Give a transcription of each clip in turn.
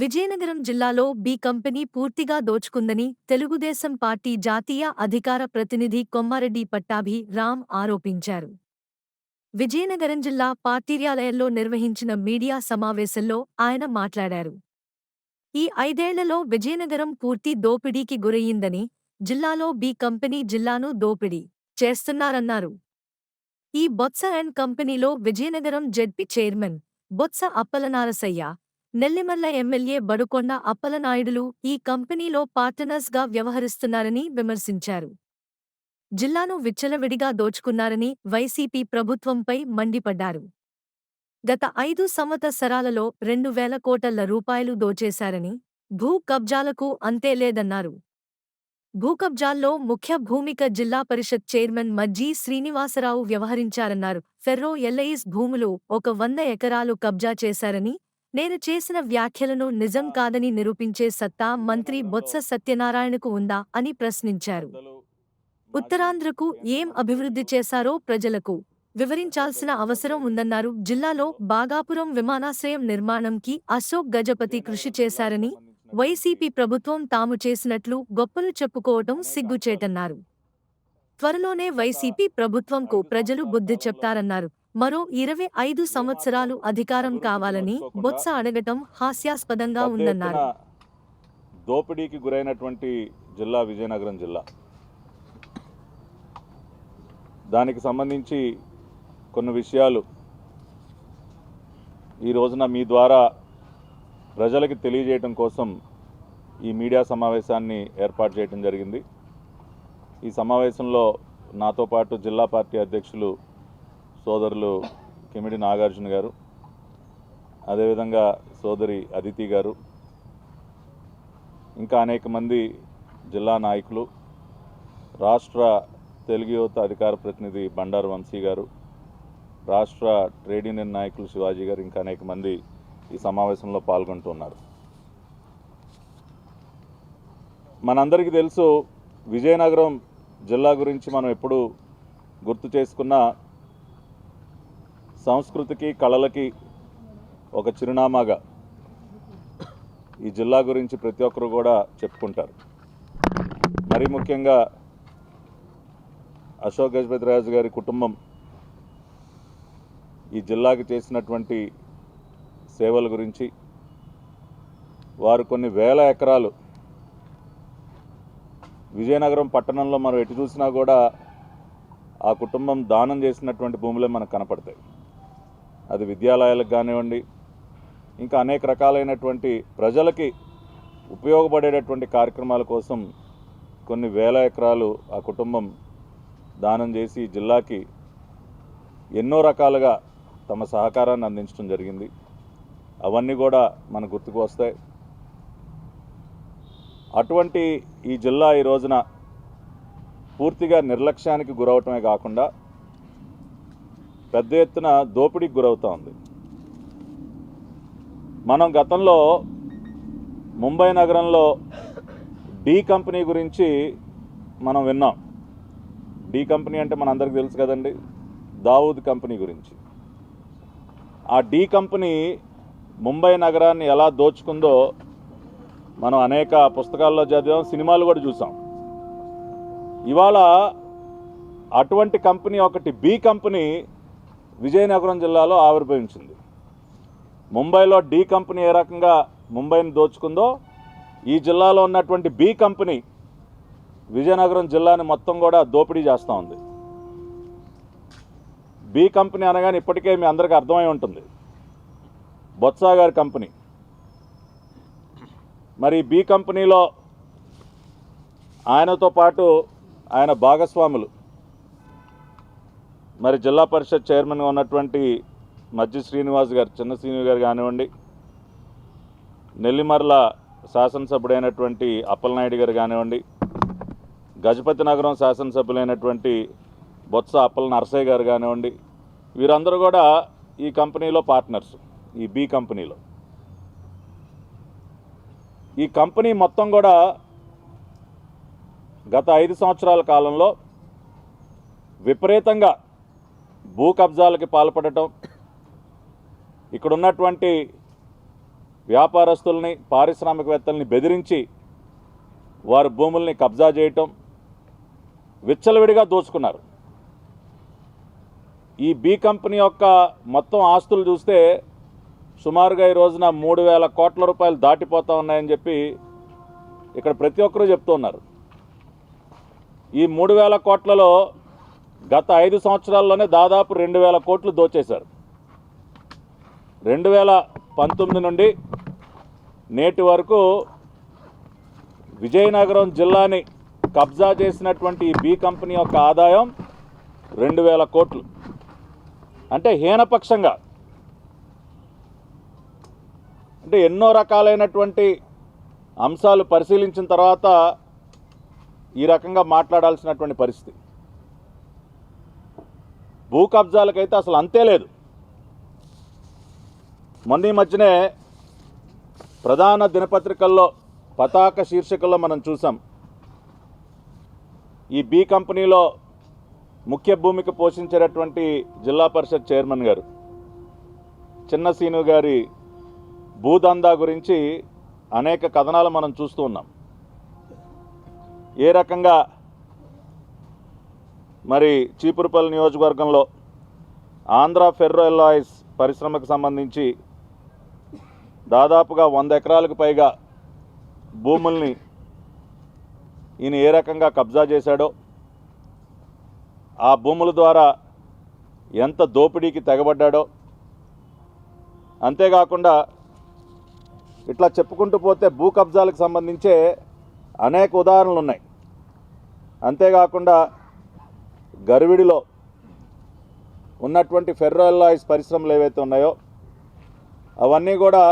విజయనగరం జిల్లాలో B company పూర్తిగా దోచుకుందని Telugu Desam party జాతీయ అధికార ప్రతినిధి కొమ్మారెడ్డి పట్టాభి రామ్ ఆరోపించారు. విజయనగరం జిల్లా పార్టీర్యాలయంలో నిర్వహించిన మీడియా సమావేశంలో ఆయన మాట్లాడారు. ఈ 5 ఏళ్లలో విజయనగరం పూర్తి దోపిడీకి గురయ్యిందని, జిల్లాలో బి కంపెనీ జిల్లాను దోపిడీ చేస్తున్నారన్నారు. ఈ బొత్స అండ్ కంపెనీలో Vizianagaram ZP chairman Botsa Appalanarasayya, Nellimarla MLA Badukonda అప్పలనాయుడులు ఈ కంపెనీలో పార్ట్నర్స్గా వ్యవహరిస్తున్నారని విమర్శించారు. జిల్లాను విచ్చలవిడిగా దోచుకున్నారని వైసీపీ ప్రభుత్వంపై మండిపడ్డారు. గత 5 సంవత్సరాలలో 2,000 కోట్ల రూపాయలు దోచేశారని, భూ కబ్జాలకు అంతే లేదన్నారు. భూకబ్జాల్లో ముఖ్య భూమిక జిల్లా పరిషత్ చైర్మన్ మజ్జీ శ్రీనివాసరావు వ్యవహరించారన్నారు. ఫెర్రో ఎల్ఐస్ భూములు 100 ఎకరాలు కబ్జా చేశారని, నేను చేసిన వ్యాఖ్యలను నిజం కాదని నిరూపించే సత్తా మంత్రి బొత్స సత్యనారాయణకు ఉందా అని ప్రశ్నించారు. ఉత్తరాంధ్రకు ఏం అభివృద్ధి చేశారో ప్రజలకు వివరించాల్సిన అవసరం ఉందన్నారు. జిల్లాలో బాగాపురం విమానాశ్రయం నిర్మాణంకి అశోక్ గజపతి కృషి చేశారని, వైసీపీ ప్రభుత్వం తాము చేసినట్లు గొప్పలు చెప్పుకోవటం సిగ్గుచేటన్నారు. త్వరలోనే వైసీపీ ప్రభుత్వంకు ప్రజలు బుద్ధి చెప్తారన్నారు. మరో 25 సంవత్సరాలు అధికారం కావాలని బొత్స అడగటం హాస్యాస్పదంగా ఉందన్నారు. దోపిడీకి గురైనటువంటి జిల్లా విజయనగరం జిల్లా. దానికి సంబంధించి కొన్ని విషయాలు ఈ రోజున మీ ద్వారా ప్రజలకు తెలియజేయడం కోసం ఈ మీడియా సమావేశాన్ని ఏర్పాటు చేయడం జరిగింది. ఈ సమావేశంలో నాతో పాటు జిల్లా పార్టీ అధ్యక్షులు సోదరులు కిమిడి నాగార్జున గారు, అదేవిధంగా సోదరి అదితి గారు, ఇంకా అనేక మంది జిల్లా నాయకులు, రాష్ట్ర తెలుగు యువత అధికార ప్రతినిధి బండారు వంశీ గారు, రాష్ట్ర ట్రేడ్ యూనియన్ నాయకులు శివాజీ గారు, ఇంకా అనేక మంది ఈ సమావేశంలో పాల్గొంటున్నారు. మనందరికీ తెలుసు, విజయనగరం జిల్లా గురించి మనం ఎప్పుడు గుర్తు చేసుకున్న సంస్కృతికి కళలకి ఒక చిరునామాగా ఈ జిల్లా గురించి ప్రతి ఒక్కరు కూడా చెప్పుకుంటారు. మరీ ముఖ్యంగా అశోక్ గజపతి రాజు గారి కుటుంబం ఈ జిల్లాకి చేసినటువంటి సేవల గురించి, వారు కొన్ని వేల ఎకరాలు విజయనగరం పట్టణంలో మనం ఎటు చూసినా కూడా ఆ కుటుంబం దానం చేసినటువంటి భూములే మనకు కనపడతాయి. అది విద్యాలయాలకు కానివ్వండి, ఇంకా అనేక రకాలైనటువంటి ప్రజలకి ఉపయోగపడేటటువంటి కార్యక్రమాల కోసం కొన్ని వేల ఎకరాలు ఆ కుటుంబం దానం చేసి జిల్లాకి ఎన్నో రకాలుగా తమ సహకారాన్ని అందించడం జరిగింది. అవన్నీ కూడా మన గుర్తుకు వస్తాయి. అటువంటి ఈ జిల్లా ఈ రోజున పూర్తిగా నిర్లక్ష్యానికి గురవటమే కాకుండా పెద్ద ఎత్తున దోపిడీకి గురవుతూ ఉంది. మనం గతంలో ముంబై నగరంలో డి కంపెనీ గురించి మనం విన్నాం. డి కంపెనీ అంటే మనందరికీ తెలుసు కదండి, దావూద్ కంపెనీ గురించి. ఆ డి కంపెనీ ముంబై నగరాన్ని ఎలా దోచుకుందో మనం అనేక పుస్తకాల్లో చదివాం, సినిమాలు కూడా చూసాం. ఇవాళ అటువంటి కంపెనీ ఒకటి బి కంపెనీ విజయనగరం జిల్లాలో ఆవిర్భవించింది. ముంబైలో డి కంపెనీ ఏ రకంగా ముంబైని దోచుకుందో, ఈ జిల్లాలో ఉన్నటువంటి బి కంపెనీ విజయనగరం జిల్లాని మొత్తం కూడా దోపిడీ చేస్తూ ఉంది. బి కంపెనీ అనగానే ఇప్పటికే మీ అందరికీ అర్థమై ఉంటుంది, బొత్స గారి కంపెనీ. మరి బి కంపెనీలో ఆయనతో పాటు ఆయన భాగస్వాములు, మరి జిల్లా పరిషత్ చైర్మన్గా ఉన్నటువంటి మజ్జి శ్రీనివాస్ గారు, చిన్న శ్రీనివాస్ గారు కానివ్వండి, నెల్లిమర్ల శాసనసభ్యుడైనటువంటి అప్పలనాయుడు గారు కానివ్వండి, గజపతి నగరం శాసనసభ్యులైనటువంటి బొత్స అప్పల నరసయ్య గారు కానివ్వండి, వీరందరూ కూడా ఈ కంపెనీలో పార్ట్నర్స్. ఈ బి కంపెనీలో ఈ కంపెనీ మొత్తం కూడా గత 5 సంవత్సరాల కాలంలో విపరీతంగా భూ కబ్జాలకి పాల్పడటం, ఇక్కడ ఉన్నటువంటి వ్యాపారస్తుల్ని, పారిశ్రామికవేత్తల్ని బెదిరించి వారి భూముల్ని కబ్జా చేయటం, విచ్చలవిడిగా దోచుకున్నారు. ఈ బి కంపెనీ యొక్క మొత్తం ఆస్తులు చూస్తే సుమారుగా ఈ రోజున 3,000 కోట్ల రూపాయలు దాటిపోతూ ఉన్నాయని చెప్పి ఇక్కడ ప్రతి ఒక్కరూ చెప్తున్నారు. ఈ 3,000 కోట్లలో గత 5 సంవత్సరాల్లోనే దాదాపు 2,000 కోట్లు దోచేశారు. 2019 నుండి నేటి వరకు విజయనగరం జిల్లాని కబ్జా చేసినటువంటి ఈ బి కంపెనీ యొక్క ఆదాయం 2,000 కోట్లు. అంటే హీనపక్షంగా, అంటే ఎన్నో రకాలైనటువంటి అంశాలు పరిశీలించిన తర్వాత ఈ రకంగా మాట్లాడాల్సినటువంటి పరిస్థితి. భూ కబ్జాలకైతే అసలు అంతే లేదు. మొన్న ఈ మధ్యనే ప్రధాన దినపత్రికల్లో పతాక శీర్షికల్లో మనం చూసాం. ఈ బి కంపెనీలో ముఖ్య భూమిక పోషించేటటువంటి జిల్లా పరిషత్ చైర్మన్ గారు చిన్న సీను గారి భూదందా గురించి అనేక కథనాలు మనం చూస్తూ ఉన్నాం. ఏ రకంగా మరి చీపురుపల్లి నియోజకవర్గంలో ఆంధ్ర ఫెర్రో ఎలాయిస్ పరిశ్రమకు సంబంధించి దాదాపుగా 100 ఎకరాలకు పైగా భూముల్ని ఈయన ఏ రకంగా కబ్జా చేశాడో, ఆ భూముల ద్వారా ఎంత దోపిడీకి తెగబడ్డాడో, అంతేకాకుండా ఇట్లా చెప్పుకుంటూ పోతే భూ కబ్జాలకు సంబంధించే అనేక ఉదాహరణలు ఉన్నాయి. అంతేకాకుండా గర్విడిలో ఉన్నటువంటి ఫెర్రో ఎలాయిస్ పరిశ్రమలు ఏవైతే ఉన్నాయో అవన్నీ కూడా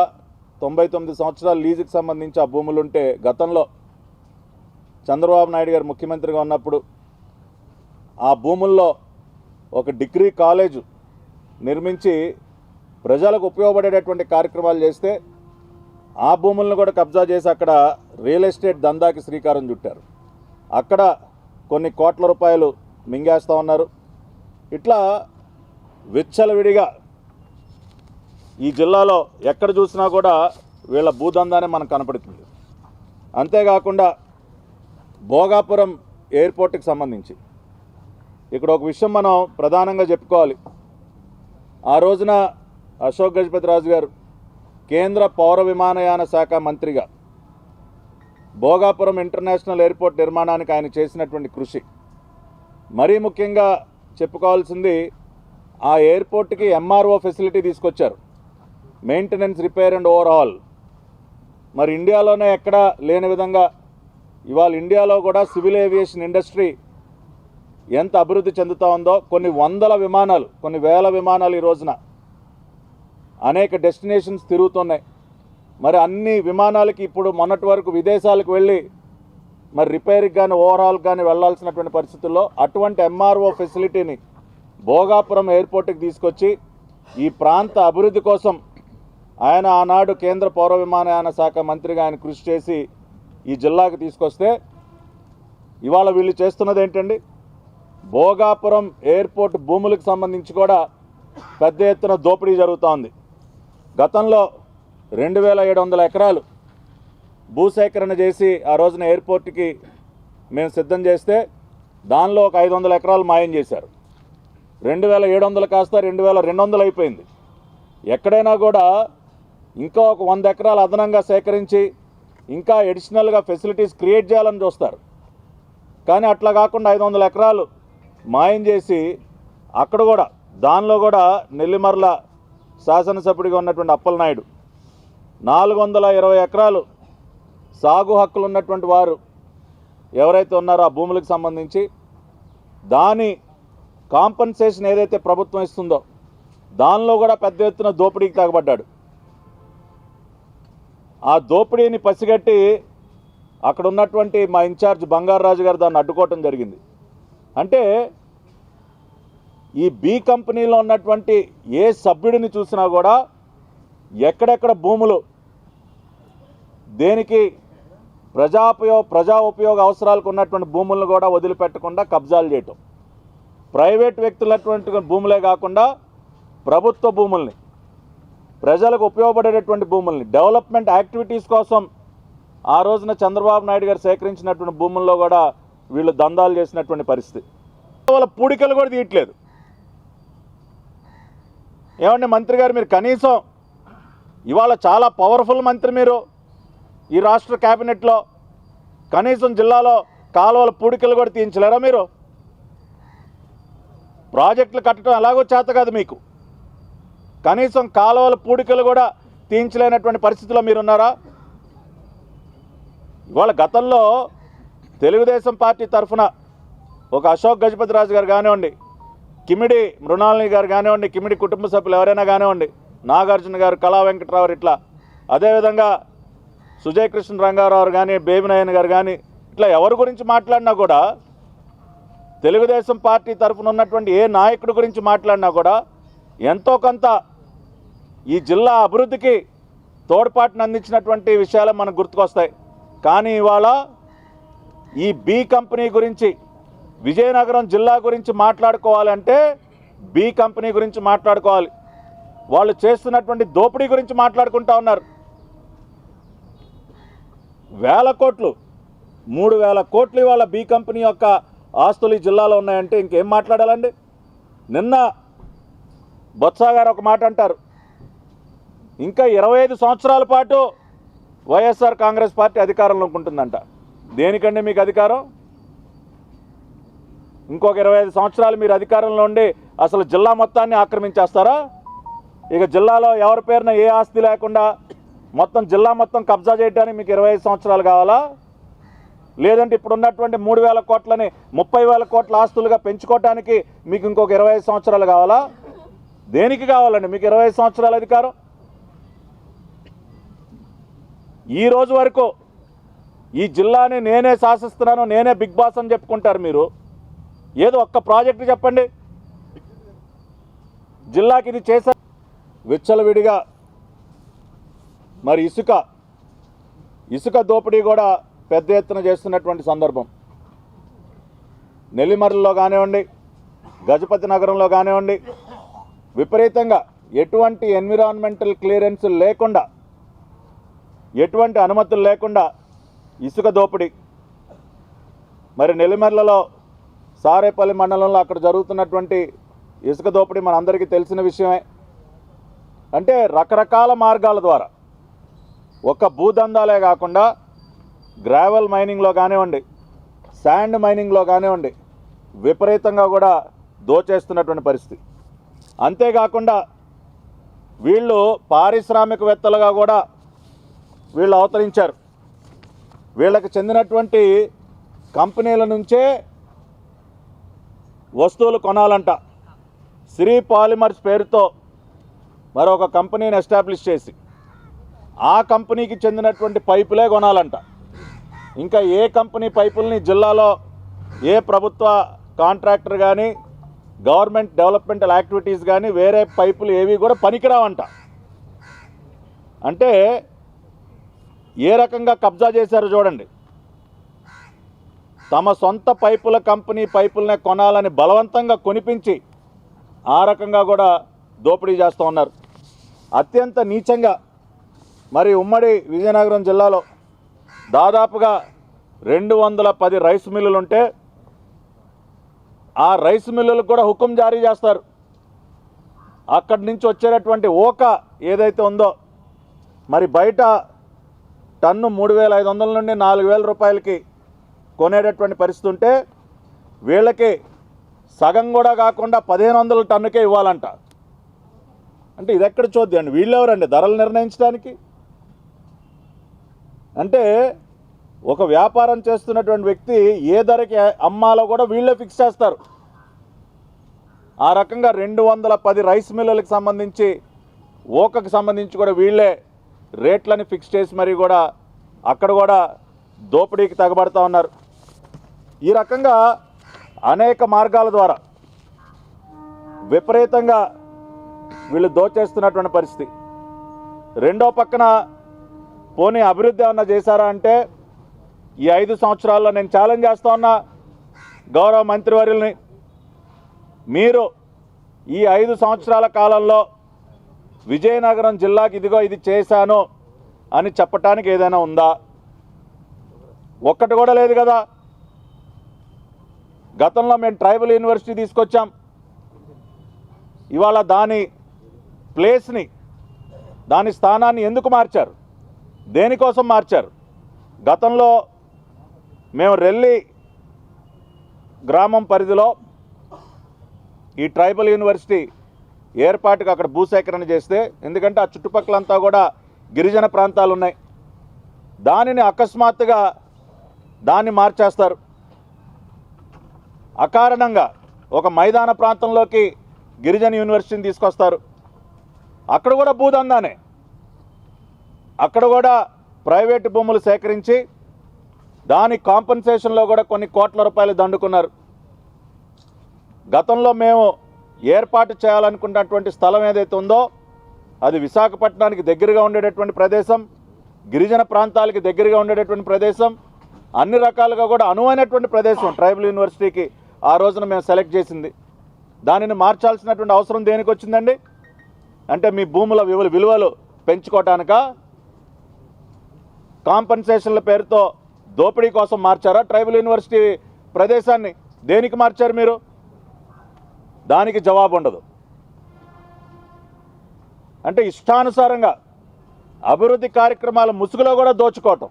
99 సంవత్సరాల లీజుకి సంబంధించి ఆ భూములుంటే గతంలో చంద్రబాబు నాయుడు గారు ముఖ్యమంత్రిగా ఉన్నప్పుడు ఆ భూముల్లో ఒక డిగ్రీ కాలేజు నిర్మించి ప్రజలకు ఉపయోగపడేటటువంటి కార్యక్రమాలు చేస్తే ఆ భూములను కూడా కబ్జా చేసి అక్కడ రియల్ ఎస్టేట్ దందాకి శ్రీకారం చుట్టారు. అక్కడ కొన్ని కోట్ల రూపాయలు మింగేస్తూ ఉన్నారు. ఇట్లా విచ్చలవిడిగా ఈ జిల్లాలో ఎక్కడ చూసినా కూడా వీళ్ళ భూదందానే మనకు కనపడుతుంది. అంతేకాకుండా భోగాపురం ఎయిర్పోర్ట్కి సంబంధించి ఇక్కడ ఒక విషయం మనం ప్రధానంగా చెప్పుకోవాలి. ఆ రోజున అశోక్ గజపతిరాజు గారు కేంద్ర పౌర విమానయాన శాఖ మంత్రిగా భోగాపురం ఇంటర్నేషనల్ ఎయిర్పోర్ట్ నిర్మాణానికి ఆయన చేసినటువంటి కృషి, మరీ ముఖ్యంగా చెప్పుకోవాల్సింది ఆ ఎయిర్పోర్ట్కి ఎంఆర్ఓ ఫెసిలిటీ తీసుకొచ్చారు, మెయింటెనెన్స్, రిపేర్ అండ్ ఓవర్హాల్. మరి ఇండియాలోనే ఎక్కడా లేని విధంగా ఇవాళ ఇండియాలో కూడా సివిల్ ఏవియేషన్ ఇండస్ట్రీ ఎంత అభివృద్ధి చెందుతూ ఉందో, కొన్ని వందల విమానాలు, కొన్ని వేల విమానాలు ఈ రోజున అనేక డెస్టినేషన్స్ తిరుగుతున్నాయి. మరి అన్ని విమానాలకి ఇప్పుడు మొన్నటి వరకు విదేశాలకు వెళ్ళి మరి రిపేర్కి కానీ ఓవర్హాల్కి కానీ వెళ్లాల్సినటువంటి పరిస్థితుల్లో అటువంటి ఎంఆర్ఓ ఫెసిలిటీని భోగాపురం ఎయిర్పోర్ట్కి తీసుకొచ్చి ఈ ప్రాంత అభివృద్ధి కోసం ఆయన ఆనాడు కేంద్ర పౌర విమానయాన శాఖ మంత్రిగా ఆయన కృషి చేసి ఈ జిల్లాకు తీసుకొస్తే ఇవాళ వీళ్ళు చేస్తున్నది ఏంటండి? భోగాపురం ఎయిర్పోర్ట్ భూములకు సంబంధించి కూడా పెద్ద ఎత్తున దోపిడీ జరుగుతూ ఉంది. గతంలో 2,700 ఎకరాలు భూసేకరణ చేసి ఆ రోజున ఎయిర్పోర్ట్కి మేము సిద్ధం చేస్తే దానిలో ఒక 500 ఎకరాలు మాయం చేశారు. 2,700 కాస్త 2,200 అయిపోయింది. ఎక్కడైనా కూడా ఇంకా ఒక 100 ఎకరాలు అదనంగా సేకరించి ఇంకా అడిషనల్గా ఫెసిలిటీస్ క్రియేట్ చేయాలని చూస్తారు. కానీ అట్లా కాకుండా 500 ఎకరాలు మాయం చేసి అక్కడ కూడా దానిలో కూడా నెల్లిమర్ల శాసనసభ్యుడిగా ఉన్నటువంటి అప్పలనాయుడు 420 ఎకరాలు సాగు హక్కులు ఉన్నటువంటి వారు ఎవరైతే ఉన్నారో ఆ భూములకు సంబంధించి దాని కాంపన్సేషన్ ఏదైతే ప్రభుత్వం ఇస్తుందో దానిలో కూడా పెద్ద ఎత్తున దోపిడీకి తెగబడ్డాడు. ఆ దోపిడీని పసిగట్టి అక్కడ ఉన్నటువంటి మా ఇన్ఛార్జ్ బంగారాజు గారు దాన్ని అడ్డుకోవటం జరిగింది. అంటే ఈ బి కంపెనీలో ఉన్నటువంటి ఏ సభ్యుడిని చూసినా కూడా ఎక్కడెక్కడ భూములు దేనికి ప్రజా ఉపయోగ అవసరాలకు ఉన్నటువంటి భూములను కూడా వదిలిపెట్టకుండా కబ్జాలు చేయటం, ప్రైవేట్ వ్యక్తులటువంటి భూములే కాకుండా ప్రభుత్వ భూముల్ని ప్రజలకు ఉపయోగపడేటటువంటి భూముల్ని డెవలప్మెంట్ యాక్టివిటీస్ కోసం ఆ రోజున చంద్రబాబు నాయుడు గారు సేకరించినటువంటి భూముల్లో కూడా వీళ్ళు దందాలు చేసినటువంటి పరిస్థితి. వాళ్ళ పూడికలు కూడా తీయట్లేదు. ఏమండి మంత్రి గారు, మీరు కనీసం ఇవాళ చాలా పవర్ఫుల్ మంత్రి మీరు ఈ రాష్ట్ర క్యాబినెట్లో, కనీసం జిల్లాలో కాలువల పూడికలు కూడా తీయించలేరా మీరు? ప్రాజెక్టులు కట్టడం ఎలాగో చేత కాదు మీకు, కనీసం కాలువల పూడికలు కూడా తీయించలేనటువంటి పరిస్థితిలో మీరున్నారా? ఇవాళ గతంలో తెలుగుదేశం పార్టీ తరఫున ఒక అశోక్ గజపతిరాజు గారు కానివ్వండి, కిమిడి మృణాలిని గారు కానివ్వండి, కిమిడి కుటుంబ సభ్యులు ఎవరైనా కానివ్వండి, నాగార్జున గారు, కళా వెంకటరావు, ఇట్లా అదేవిధంగా సుజయ్ కృష్ణ రంగారావు కానీ, బేబినాయన్ గారు కానీ, ఇట్లా ఎవరి గురించి మాట్లాడినా కూడా, తెలుగుదేశం పార్టీ తరఫున ఉన్నటువంటి ఏ నాయకుడి గురించి మాట్లాడినా కూడా ఎంతో కొంత ఈ జిల్లా అభివృద్ధికి తోడ్పాటును అందించినటువంటి విషయాలు మనకు గుర్తుకొస్తాయి. కానీ ఇవాళ ఈ బి కంపెనీ గురించి, విజయనగరం జిల్లా గురించి మాట్లాడుకోవాలంటే బి కంపెనీ గురించి మాట్లాడుకోవాలి. వాళ్ళు చేస్తున్నటువంటి దోపిడీ గురించి మాట్లాడుకుంటా ఉన్నారు. వేల కోట్లు, 3,000 కోట్లు ఇవాళ బి కంపెనీ యొక్క ఆస్తులు ఈ జిల్లాలో ఉన్నాయంటే ఇంకేం మాట్లాడాలండి? నిన్న బొత్స గారు ఒక మాట అంటారు, ఇంకా 25 సంవత్సరాల పాటు వైఎస్ఆర్ కాంగ్రెస్ పార్టీ అధికారంలో ఉంటుందంట. దేనికండి మీకు అధికారం? ఇంకొక 25 సంవత్సరాలు మీరు అధికారంలో ఉండి అసలు జిల్లా మొత్తాన్ని ఆక్రమించేస్తారా? ఇక జిల్లాలో ఎవరి పేరున ఏ ఆస్తి లేకుండా మొత్తం జిల్లా మొత్తం కబ్జా చేయడానికి మీకు 25 సంవత్సరాలు కావాలా? లేదంటే ఇప్పుడు ఉన్నటువంటి 3,000 కోట్లని 30,000 కోట్ల ఆస్తులుగా పెంచుకోవటానికి మీకు ఇంకొక 25 సంవత్సరాలు కావాలా? దేనికి కావాలండి మీకు 25 సంవత్సరాల అధికారం? ఈ రోజు వరకు ఈ జిల్లాని నేనే శాసిస్తున్నాను, నేనే బిగ్ బాస్ అని చెప్పుకుంటారు మీరు. ఏదో ఒక్క ప్రాజెక్టు చెప్పండి జిల్లాకి ఇది చేశారు. విచ్చలవిడిగా మరి ఇసుక దోపిడీ కూడా పెద్ద ఎత్తున చేస్తున్నటువంటి సందర్భం. నెల్లిమర్లలో కానివ్వండి, గజపతి నగరంలో కానివ్వండి, విపరీతంగా ఎటువంటి ఎన్విరాన్మెంటల్ క్లియరెన్స్ లేకుండా, ఎటువంటి అనుమతులు లేకుండా ఇసుక దోపిడీ. మరి నెల్లిమర్లలో సారేపల్లి మండలంలో అక్కడ జరుగుతున్నటువంటి ఇసుక దోపిడీ మనందరికీ తెలిసిన విషయమే. అంటే రకరకాల మార్గాల ద్వారా, ఒక్క భూదందాలే కాకుండా గ్రావెల్ మైనింగ్లో కానివ్వండి, శాండ్ మైనింగ్లో కానివ్వండి, విపరీతంగా కూడా దోచేస్తున్నటువంటి పరిస్థితి. అంతేకాకుండా వీళ్ళు పారిశ్రామికవేత్తలుగా కూడా వీళ్ళు అవతరించారు. వీళ్ళకి చెందినటువంటి కంపెనీల నుంచే వస్తువులు కొనాలంట. శ్రీ పాలిమర్స్ పేరుతో మరొక కంపెనీని ఎస్టాబ్లిష్ చేసి ఆ కంపెనీకి చెందినటువంటి పైపులే కొనాలంట. ఇంకా ఏ కంపెనీ పైపుల్ని జిల్లాలో ఏ ప్రభుత్వ కాంట్రాక్టర్ కానీ, గవర్నమెంట్ డెవలప్మెంటల్ యాక్టివిటీస్ కానీ వేరే పైపులు ఏవి కూడా పనికిరావంట. అంటే ఏ రకంగా కబ్జా చేశారో చూడండి. తమ సొంత పైపుల కంపెనీ పైపులనే కొనాలని బలవంతంగా కొనిపించి ఆ రకంగా కూడా దోపిడీ చేస్తూ ఉన్నారు. అత్యంత నీచంగా మరి ఉమ్మడి విజయనగరం జిల్లాలో దాదాపుగా 210 రైస్ మిల్లులు ఉంటే ఆ రైస్ మిల్లులకు కూడా హుకుం జారీ చేస్తారు. అక్కడి నుంచి వచ్చేటటువంటి ఓక ఏదైతే ఉందో మరి బయట టన్ను 3,500 నుండి 4,000 రూపాయలకి కొనేటటువంటి పరిస్థితి ఉంటే వీళ్ళకి సగం కూడా కాకుండా 1,500 టన్నుకే ఇవ్వాలంట. అంటే ఇది ఎక్కడ చూద్దాం, వీళ్ళెవరండి ధరలు నిర్ణయించడానికి? అంటే ఒక వ్యాపారం చేస్తున్నటువంటి వ్యక్తి ఏ ధరకి అమ్మాలో కూడా వీళ్ళే ఫిక్స్ చేస్తారు. ఆ రకంగా 210 రైస్ మిల్లులకు సంబంధించి, ఓకకు సంబంధించి కూడా వీళ్ళే రేట్లని ఫిక్స్ చేసి మరి కూడా అక్కడ కూడా దోపిడీకి తెగబడతా ఉన్నారు. ఈ రకంగా అనేక మార్గాల ద్వారా విపరీతంగా వీళ్ళు దోచేస్తున్నటువంటి పరిస్థితి. రెండో పక్కన పోనీ అభివృద్ధి ఏమన్నా చేశారా అంటే ఈ 5 సంవత్సరాల్లో నేను ఛాలెంజ్ చేస్తా ఉన్నా గౌరవ మంత్రివర్యుల్ని, మీరు ఈ 5 సంవత్సరాల కాలంలో విజయనగరం జిల్లాకి ఇదిగో ఇది చేశాను అని చెప్పటానికి ఏదైనా ఉందా? ఒక్కటి కూడా లేదు కదా. గతంలో మేము ట్రైబల్ యూనివర్సిటీ తీసుకొచ్చాం. ఇవాళ దాని ప్లేస్ని, దాని స్థానాన్ని ఎందుకు మార్చారు? దేనికోసం మార్చారు? గతంలో మేము రెల్లి గ్రామం పరిధిలో ఈ ట్రైబల్ యూనివర్సిటీ ఏర్పాటుకు అక్కడ భూసేకరణ చేస్తే, ఎందుకంటే ఆ చుట్టుపక్కలంతా కూడా గిరిజన ప్రాంతాలు ఉన్నాయి, దానిని అకస్మాత్తుగా దాన్ని మార్చేస్తారు. అకారణంగా ఒక మైదాన ప్రాంతంలోకి గిరిజన యూనివర్సిటీని తీసుకొస్తారు. అక్కడ కూడా భూదందానే, అక్కడ కూడా ప్రైవేటు భూములు సేకరించి దాని కాంపెన్సేషన్లో కూడా కొన్ని కోట్ల రూపాయలు దండుకున్నారు. గతంలో మేము ఏర్పాటు చేయాలనుకున్నటువంటి స్థలం ఏదైతే ఉందో అది విశాఖపట్నానికి దగ్గరగా ఉండేటటువంటి ప్రదేశం, గిరిజన ప్రాంతాలకి దగ్గరగా ఉండేటటువంటి ప్రదేశం, అన్ని రకాలుగా కూడా అనువైనటువంటి ప్రదేశం ట్రైబల్ యూనివర్సిటీకి ఆ రోజున మేము సెలెక్ట్ చేసింది. దానిని మార్చాల్సినటువంటి అవసరం దేనికి వచ్చిందండి? అంటే మీ భూముల విలువలు పెంచుకోవటానికా? కాంపెన్సేషన్ల పేరుతో దోపిడీ కోసం మార్చారా ట్రైబల్ యూనివర్సిటీ ప్రదేశాన్ని? దేనికి మార్చారు మీరు? దానికి జవాబు ఉండదు. అంటే ఇష్టానుసారంగా అభివృద్ధి కార్యక్రమాల ముసుగులో కూడా దోచుకోవటం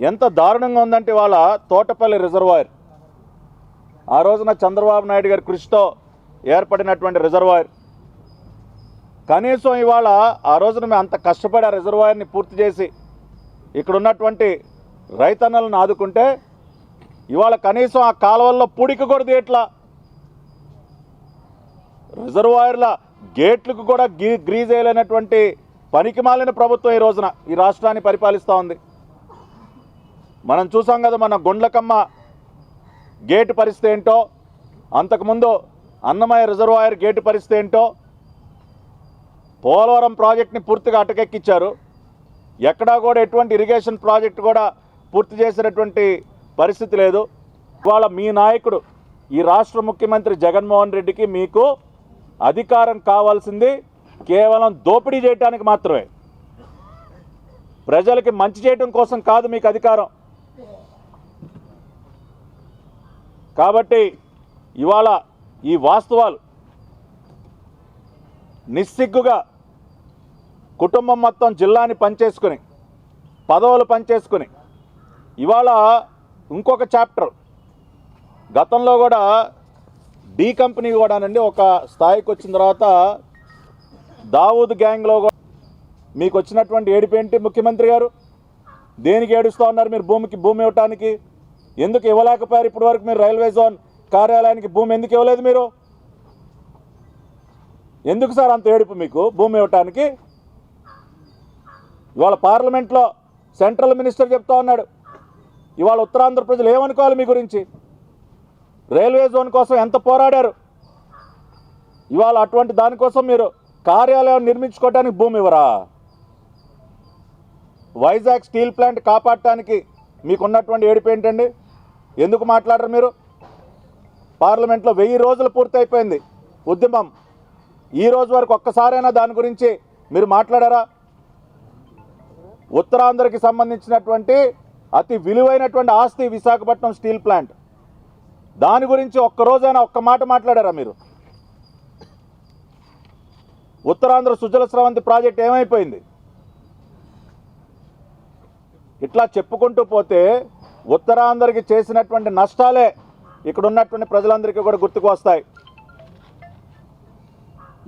ఎంత దారుణంగా ఉందంటే, వాళ్ళ తోటపల్లి రిజర్వాయర్ ఆ రోజున చంద్రబాబు నాయుడు గారి కృషితో ఏర్పడినటువంటి రిజర్వాయర్, కనీసం ఇవాళ ఆ రోజున మేము అంత కష్టపడి ఆ రిజర్వాయర్ని పూర్తి చేసి ఇక్కడ ఉన్నటువంటి రైతన్నలను ఆదుకుంటే, ఇవాళ కనీసం ఆ కాలువల్లో పూడికి కూడా తీయట్లా. రిజర్వాయర్ల గేట్లకు కూడా గ్రీజ్ వేయలేనటువంటి పనికి మాలిన ప్రభుత్వం ఈ రోజున ఈ రాష్ట్రాన్ని పరిపాలిస్తూ ఉంది. మనం చూసాం కదా, మన గుండ్లకమ్మ గేటు పరిస్థితి ఏంటో, అంతకుముందు అన్నమయ్య రిజర్వాయర్ గేటు పరిస్థితి ఏంటో. పోలవరం ప్రాజెక్ట్ని పూర్తిగా అటకెక్కించారు. ఎక్కడా కూడా ఎటువంటి ఇరిగేషన్ ప్రాజెక్ట్ కూడా పూర్తి చేసినటువంటి పరిస్థితి లేదు. ఇవాళ మీ నాయకుడు ఈ రాష్ట్ర ముఖ్యమంత్రి జగన్మోహన్ రెడ్డికి మీకు అధికారం కావాల్సింది కేవలం దోపిడీ చేయడానికి మాత్రమే, ప్రజలకి మంచి చేయడం కోసం కాదు మీకు అధికారం. కాబట్టి ఇవాళ ఈ వాస్తవాలు నిస్సిగ్గుగా కుటుంబం మొత్తం జిల్లాని పనిచేసుకుని, పదవులు పనిచేసుకుని, ఇవాళ ఇంకొక చాప్టర్ గతంలో కూడా డి కంపెనీ కూడానండి ఒక స్థాయికి వచ్చిన తర్వాత దావూద్ గ్యాంగ్లో కూడా మీకు వచ్చినటువంటి ఏడుపు ఏంటి? ముఖ్యమంత్రి గారు దేనికి ఏడుస్తూ ఉన్నారు? మీరు భూమి ఇవ్వటానికి ఎందుకు ఇవ్వలేకపోయారు? ఇప్పటి వరకు మీరు రైల్వే జోన్ కార్యాలయానికి భూమి ఎందుకు ఇవ్వలేదు? మీరు ఎందుకు సార్ అంత ఏడుపు మీకు భూమి ఇవ్వటానికి? ఇవాళ పార్లమెంట్లో సెంట్రల్ మినిస్టర్ చెప్తా ఉన్నాడు, ఇవాళ ఉత్తరాంధ్ర ప్రజలు ఏమనుకోవాలి మీ గురించి? రైల్వే జోన్ కోసం ఎంత పోరాడారు, ఇవాళ అటువంటి దానికోసం మీరు కార్యాలయం నిర్మించుకోవడానికి భూమి ఇవ్వరా? వైజాగ్ స్టీల్ ప్లాంట్ కాపాడటానికి మీకున్నటువంటి ఏడుపు ఏంటండి? ఎందుకు మాట్లాడరు మీరు? పార్లమెంట్లో 1000 రోజులు పూర్తయిపోయింది ఉద్యమం, ఈ రోజు వరకు ఒక్కసారైనా దాని గురించి మీరు మాట్లాడారా? ఉత్తరాంధ్రకి సంబంధించినటువంటి అతి విలువైనటువంటి ఆస్తి విశాఖపట్నం స్టీల్ ప్లాంట్, దాని గురించి ఒక్కరోజైనా ఒక్క మాట మాట్లాడారా మీరు? ఉత్తరాంధ్ర సుజల స్రవంతి ప్రాజెక్ట్ ఏమైపోయింది? ఇట్లా చెప్పుకుంటూ పోతే ఉత్తరాంధ్రకి చేసినటువంటి నష్టాలే ఇక్కడ ఉన్నటువంటి ప్రజలందరికీ కూడా గుర్తుకు వస్తాయి.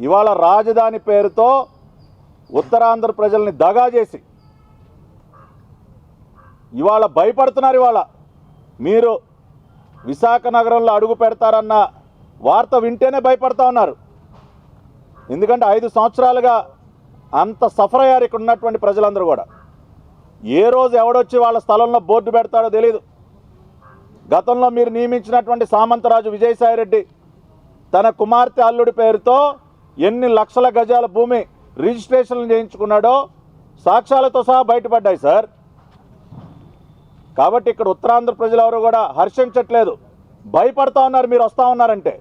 ఇవాళ రాజధాని పేరుతో ఉత్తరాంధ్ర ప్రజల్ని దగా చేసి ఇవాళ భయపడుతున్నారు. ఇవాళ మీరు విశాఖ నగరంలో అడుగు పెడతారన్న వార్త వింటేనే భయపడతా ఉన్నారు. ఎందుకంటే 5 సంవత్సరాలుగా అంత సఫర్ అయ్యారు ఇక్కడ ఉన్నటువంటి ప్రజలందరూ కూడా. ఏ రోజు ఎవడొచ్చి వాళ్ళ స్థలంలో బోర్డు పెడతాడో తెలియదు. గతంలో మీరు నియమించినటువంటి సామంతరాజు విజయసాయిరెడ్డి తన కుమార్తె అల్లుడి పేరుతో ఎన్ని లక్షల గజాల భూమి రిజిస్ట్రేషన్లు చేయించుకున్నాడో సాక్ష్యాలతో సహా బయటపడ్డాయి సార్. కాబట్టి ఇక్కడ ఉత్తరాంధ్ర ప్రజలు ఎవరు కూడా హర్షించట్లేదు, భయపడతా ఉన్నారు మీరు వస్తూ ఉన్నారంటే.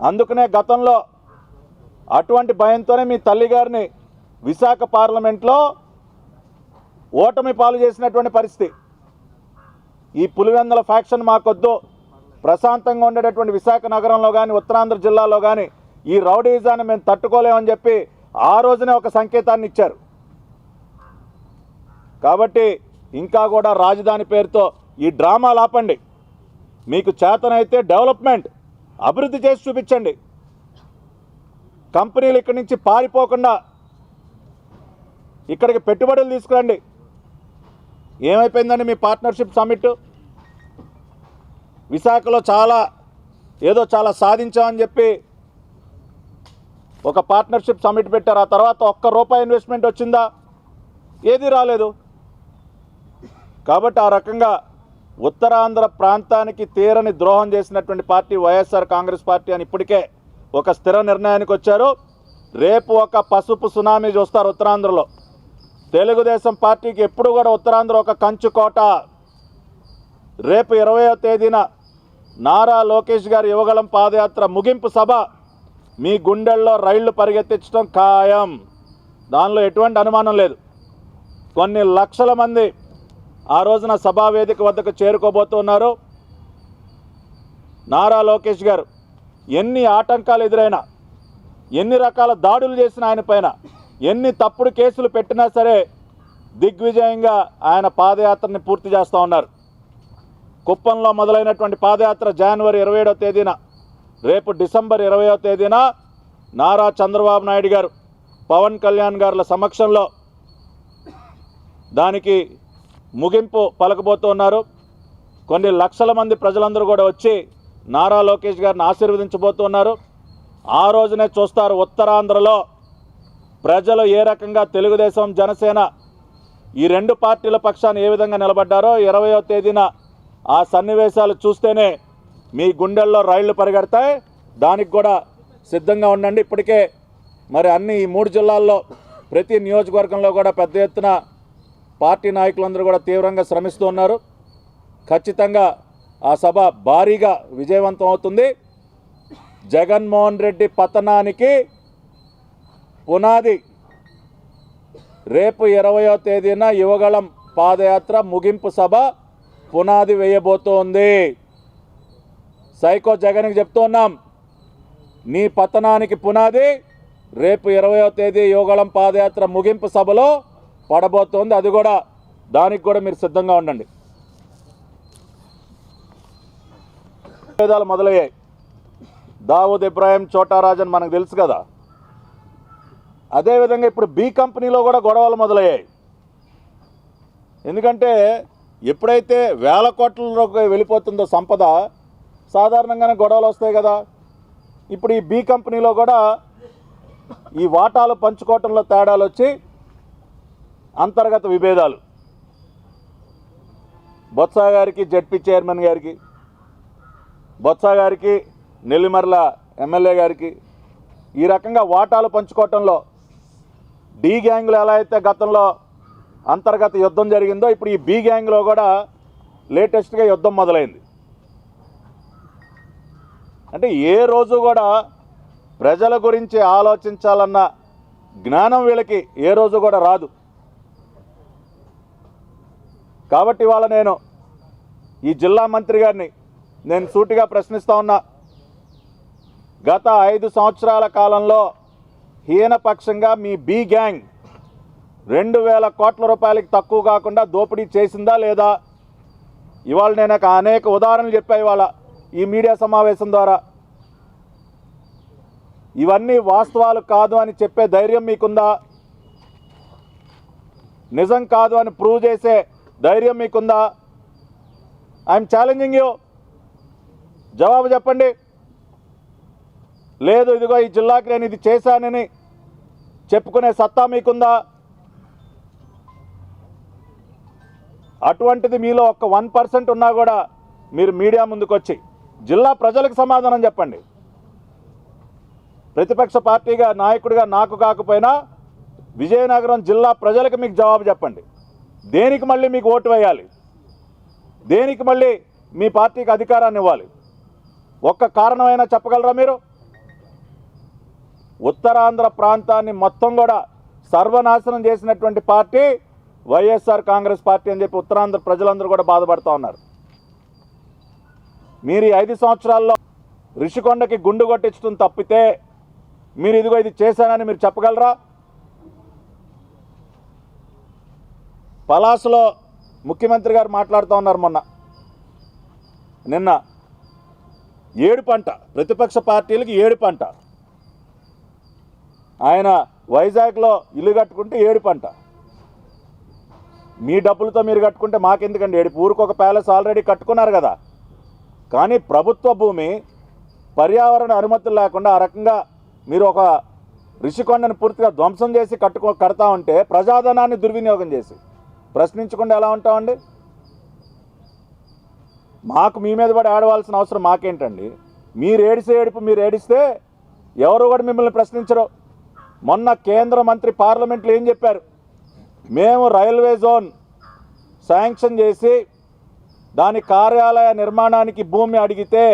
అందుకనే గతంలో అటువంటి భయంతోనే మీ తల్లిగారిని విశాఖ పార్లమెంట్లో ఓటమి పాలు చేసినటువంటి పరిస్థితి. ఈ పులివెందుల ఫ్యాక్షన్ మాకొద్దు, ప్రశాంతంగా ఉండేటటువంటి విశాఖ నగరంలో కానీ ఉత్తరాంధ్ర జిల్లాలో కానీ ఈ రౌడీజాన్ని మేము తట్టుకోలేమని చెప్పి ఆ రోజునే ఒక సంకేతాన్ని ఇచ్చారు. కాబట్టి ఇంకా కూడా రాజధాని పేరుతో ఈ డ్రామాలు ఆపండి. మీకు చేతనైతే డెవలప్మెంట్ అభివృద్ధి చేసి చూపించండి. కంపెనీలు ఇక్కడి నుంచి పారిపోకుండా ఇక్కడికి పెట్టుబడులు తీసుకురండి. ఏమైపోయిందండి మీ పార్ట్నర్షిప్ సమ్మిట్? విశాఖలో చాలా సాధించామని చెప్పి ఒక పార్ట్నర్షిప్ సమ్మిట్ పెట్టారు. ఆ తర్వాత ఒక్క రూపాయి ఇన్వెస్ట్మెంట్ వచ్చిందా? ఏది రాలేదు. కాబట్టి ఆ రకంగా ఉత్తరాంధ్ర ప్రాంతానికి తీరని ద్రోహం చేసినటువంటి పార్టీ వైఎస్ఆర్ కాంగ్రెస్ పార్టీ అని ఇప్పటికే ఒక స్థిర నిర్ణయానికి వచ్చారు. రేపు ఒక పసుపు సునామీ చూస్తారు ఉత్తరాంధ్రలో. తెలుగుదేశం పార్టీకి ఎప్పుడు కూడా ఉత్తరాంధ్ర ఒక కంచుకోట. రేపు 20వ తేదీన నారా లోకేష్ గారి యువగళం పాదయాత్ర ముగింపు సభ మీ గుండెల్లో రైళ్లు పరిగెత్తించడం ఖాయం. దానిలో ఎటువంటి అనుమానం లేదు. కొన్ని లక్షల మంది ఆ రోజున సభా వేదిక వద్దకు చేరుకోబోతున్నారు. నారా లోకేష్ గారు ఎన్ని ఆటంకాలు ఎదురైనా, ఎన్ని రకాల దాడులు చేసినా, ఆయన పైన ఎన్ని తప్పుడు కేసులు పెట్టినా సరే దిగ్విజయంగా ఆయన పాదయాత్రని పూర్తి చేస్తూ ఉన్నారు. కుప్పంలో మొదలైనటువంటి పాదయాత్ర జనవరి 27వ తేదీన, రేపు డిసెంబర్ 20వ తేదీన నారా చంద్రబాబు నాయుడు గారు, పవన్ కళ్యాణ్ గారుల సమక్షంలో దానికి ముగింపు పలకబోతున్నారు. కొన్ని లక్షల మంది ప్రజలందరూ కూడా వచ్చి నారా లోకేష్ గారిని ఆశీర్వదించబోతున్నారు. ఆ రోజునే చూస్తారు ఉత్తరాంధ్రలో ప్రజలు ఏ రకంగా తెలుగుదేశం జనసేన ఈ రెండు పార్టీల పక్షాన్ని ఏ విధంగా నిలబడ్డారో 20వ తేదీన ఆ సన్నివేశాలు చూస్తేనే మీ గుండెల్లో రైళ్లు పరిగెడతాయి. దానికి కూడా సిద్ధంగా ఉండండి. ఇప్పటికే మరి అన్ని ఈ 3 జిల్లాల్లో ప్రతి నియోజకవర్గంలో కూడా పెద్ద ఎత్తున పార్టీ నాయకులందరూ కూడా తీవ్రంగా శ్రమిస్తూ ఉన్నారు. ఖచ్చితంగా ఆ సభ భారీగా విజయవంతం అవుతుంది. జగన్మోహన్ రెడ్డి పతనానికి పునాది రేపు 20వ తేదీన యువగళం పాదయాత్ర ముగింపు సభ పునాది వేయబోతోంది. సైకో జగన్కి చెప్తూ ఉన్నాం, నీ పతనానికి పునాది రేపు 20వ తేదీ యువగళం పాదయాత్ర ముగింపు సభలో పడబోతోంది. అది కూడా దానికి కూడా మీరు సిద్ధంగా ఉండండి. విభేదాలు మొదలయ్యాయి. దావూద్ ఇబ్రాహిం, చోటా రాజన్ మనకు తెలుసు కదా. అదేవిధంగా ఇప్పుడు బి కంపెనీలో కూడా గొడవలు మొదలయ్యాయి. ఎందుకంటే ఎప్పుడైతే వేల కోట్లలోకి వెళ్ళిపోతుందో సంపద, సాధారణంగానే గొడవలు వస్తాయి కదా. ఇప్పుడు ఈ బి కంపెనీలో కూడా ఈ వాటాలు పంచుకోవటంలో తేడాలు వచ్చి అంతర్గత విభేదాలు. బొత్స గారికి, జడ్పీ చైర్మన్ గారికి, బొత్స గారికి, నెల్లిమర్ల ఎమ్మెల్యే గారికి ఈ రకంగా వాటాలు పంచుకోవటంలో డి గ్యాంగ్లో ఎలా అయితే గతంలో అంతర్గత యుద్ధం జరిగిందో ఇప్పుడు ఈ బి గ్యాంగ్లో కూడా లేటెస్ట్గా యుద్ధం మొదలైంది. అంటే ఏ రోజు కూడా ప్రజల గురించి ఆలోచించాలన్న జ్ఞానం వీళ్ళకి ఏ రోజు కూడా రాదు. కాబట్టి ఇవాళ నేను ఈ జిల్లా మంత్రి గారిని నేను సూటిగా ప్రశ్నిస్తూ ఉన్నా. గత 5 సంవత్సరాల కాలంలో హీనపక్షంగా మీ బి గ్యాంగ్ 2000 కోట్ల రూపాయలకి తక్కువ కాకుండా దోపిడీ చేసిందా లేదా? ఇవాళ నేను అనేక ఉదాహరణలు చెప్పా ఇవాళ ఈ మీడియా సమావేశం ద్వారా. ఇవన్నీ వాస్తవాలు కాదు అని చెప్పే ధైర్యం మీకుందా? నిజం కాదు అని ప్రూవ్ చేసే ధైర్యం మీకుందా? I'm challenging you. జవాబు చెప్పండి. లేదు ఇదిగో ఈ జిల్లాకి నేను ఇది చేశానని చెప్పుకునే సత్తా మీకుందా? అటువంటిది మీలో ఒక్క 1% ఉన్నా కూడా మీరు మీడియా ముందుకు వచ్చి జిల్లా ప్రజలకు సమాధానం చెప్పండి. ప్రతిపక్ష పార్టీగా నాయకుడిగా నాకు కాకపోయినా విజయనగరం జిల్లా ప్రజలకు మీకు జవాబు చెప్పండి. దేనికి మళ్ళీ మీకు ఓటు వేయాలి? దేనికి మళ్ళీ మీ పార్టీకి అధికారాన్ని ఇవ్వాలి? ఒక్క కారణమైనా చెప్పగలరా మీరు? ఉత్తరాంధ్ర ప్రాంతాన్ని మొత్తం కూడా సర్వనాశనం చేసినటువంటి పార్టీ వైఎస్ఆర్ కాంగ్రెస్ పార్టీ అని చెప్పి ఉత్తరాంధ్ర ప్రజలందరూ కూడా బాధపడుతూ ఉన్నారు. మీరు ఈ 5 సంవత్సరాల్లో రిషికొండకి గుండు కొట్టించడం తప్పితే మీరు ఇదిగో ఇది చేశానని మీరు చెప్పగలరా? పలాసలో ముఖ్యమంత్రి గారు మాట్లాడుతూ ఉన్నారు నిన్న ఏడుపంట, ప్రతిపక్ష పార్టీలకి ఏడుపంట. ఆయన వైజాగ్లో ఇల్లు కట్టుకుంటే ఏడుపంట. మీ డబ్బులతో మీరు కట్టుకుంటే మాకెందుకండి ఏడుపు? ఊరికొక ప్యాలెస్ ఆల్రెడీ కట్టుకున్నారు కదా. కానీ ప్రభుత్వ భూమి పర్యావరణ అనుమతులు లేకుండా ఆ రకంగా మీరు ఒక రిషికొండను పూర్తిగా ధ్వంసం చేసి కడతా ఉంటే ప్రజాధనాన్ని దుర్వినియోగం చేసి ప్రశ్నించకుండా ఎలా ఉంటామండి? మాకు మీ మీద పడి ఆడవలసిన అవసరం మాకేంటండి? మీరు ఏడిసే ఏడుపు మీరు ఏడిస్తే ఎవరు కూడా మిమ్మల్ని ప్రశ్నించరు. మొన్న కేంద్ర మంత్రి పార్లమెంట్లో ఏం చెప్పారు? మేము రైల్వే జోన్ శాంక్షన్ చేసి దాని కార్యాలయ నిర్మాణానికి భూమి అడిగితే